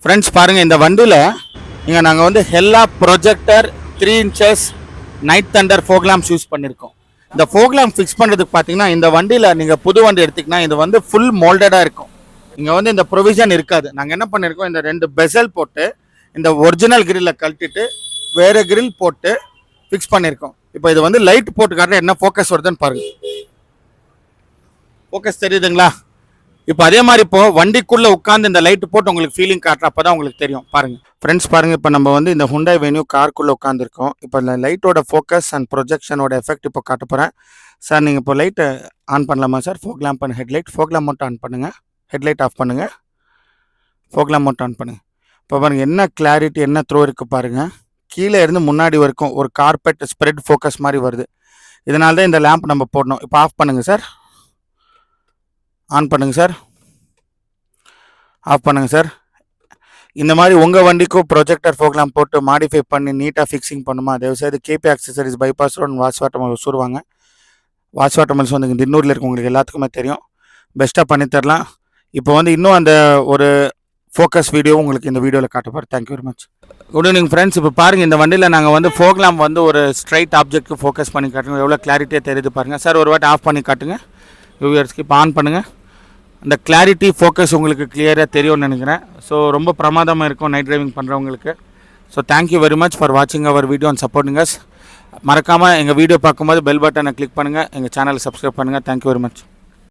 Friends பாருங்கள், இந்த வண்டியில் இங்கே நாங்கள் வந்து Hella projector 3 inches night thunder fog lamps use பண்ணியிருக்கோம். இந்த ஃபோக் லேம்ப் ஃபிக்ஸ் பண்ணுறதுக்கு பார்த்தீங்கன்னா இந்த வண்டியில் நீங்கள் புது வண்டி எடுத்திங்கன்னா இது வந்து ஃபுல் மோல்டடாக இருக்கும். இங்கே வந்து இந்த ப்ரொவிஷன் இருக்காது. நாங்கள் என்ன பண்ணியிருக்கோம், இந்த 2 பெசல் போட்டு இந்த ஒரிஜினல் கிரில்லை கழட்டிட்டு வேறு கிரில் போட்டு ஃபிக்ஸ் பண்ணியிருக்கோம். இப்போ இது வந்து லைட் போட்டு காட்டுற என்ன ஃபோக்கஸ் வருதுன்னு பாருங்கள். ஃபோக்கஸ் தெரியுதுங்களா? இப்போ அதே மாதிரி இப்போ வண்டிக்குள்ளே உட்காந்து இந்த லைட்டு போட்டு உங்களுக்கு ஃபீலிங் காட்டுற அப்போ தான் உங்களுக்கு தெரியும். பாருங்கள் ஃப்ரெண்ட்ஸ், பாருங்கள், இப்போ நம்ம வந்து இந்த ஹுண்டாய் வென்யூ காருக்குள்ளே உட்காந்துருக்கோம். இப்போ இந்த லைட்டோட ஃபோக்கஸ் அண்ட் ப்ரொஜெக்ஷனோட எஃபெக்ட் இப்போ காட்ட போகிறேன். சார் நீங்கள் இப்போ லைட்டை ஆன் பண்ணலாமா சார்? ஃபோக் லேம்ப் பண்ண ஹெட்லைட், ஃபோக் லேம்ப் மட்டும் ஆன் பண்ணுங்கள், ஹெட்லைட் ஆஃப் பண்ணுங்கள், ஃபோக் லேம்ப் மட்டும் ஆன் பண்ணுங்கள். இப்போ பாருங்கள் என்ன கிளாரிட்டி, என்ன த்ரோ இருக்குது பாருங்கள். கீழே இருந்து முன்னாடி வரைக்கும் ஒரு கார்பெட் ஸ்ப்ரெட் ஃபோக்கஸ் மாதிரி வருது. இதனால தான் இந்த லேம்ப் நம்ம போடணும். இப்போ ஆஃப் பண்ணுங்கள் சார், ஆன் பண்ணுங்கள் சார், ஆஃப் பண்ணுங்கள் சார். இந்த மாதிரி உங்கள் வண்டிக்கும் ப்ரொஜெக்டர் ஃபோக் லேம்ப் போட்டு மாடிஃபை பண்ணி நீட்டாக ஃபிக்ஸிங் பண்ணுமா? தயவுசெய்து கேபி ஆக்சசரிஸ் பைபாஸ் ரோட் வாசவாட்டமல் சொல்லுவாங்க. வாசவாட்டமல்ஸ் வந்து தின்னூரில் இருக்கும், உங்களுக்கு எல்லாத்துக்குமே தெரியும். பெஸ்ட்டாக பண்ணித்தரலாம். இப்போ வந்து இன்னும் அந்த ஒரு ஃபோக்கஸ் வீடியோ உங்களுக்கு இந்த வீடியோவில் காட்டப்போம். Thank you very much. Good evening friends. இப்போ பாருங்கள், இந்த வண்டியில் நாங்கள் வந்து ஃபோக் லேம்ப் வந்து ஒரு ஸ்ட்ரைட் ஆப்ஜெக்ட்டுக்கு ஃபோக்கஸ் பண்ணி காட்டுங்க. எவ்வளோ கிளாரிட்டியாக தெரியுது பாருங்கள் சார். ஒரு வாட்டி ஆஃப் பண்ணி காட்டுங்க வியூவர்ஸ்க்கு. இப்போ ஆன் பண்ணுங்கள். அந்த கிளாரிட்டி ஃபோக்கஸ் உங்களுக்கு கிளியராக தெரியும்னு நினைக்கிறேன். ஸோ ரொம்ப பிரமாதமாக இருக்கும் நைட் டிரைவிங் பண்ணுறவங்களுக்கு. So thank you very much for வாட்சிங் அவர் வீடியோ அண்ட் சப்போர்ட்டிங் அஸ். மறக்காமல் எங்கள் வீடியோ பார்க்கும்போது பெல் பட்டனை கிளிக் பண்ணுங்கள், எங்கள் சேனலை சப்ஸ்கிரைப் பண்ணுங்கள். Thank you very much.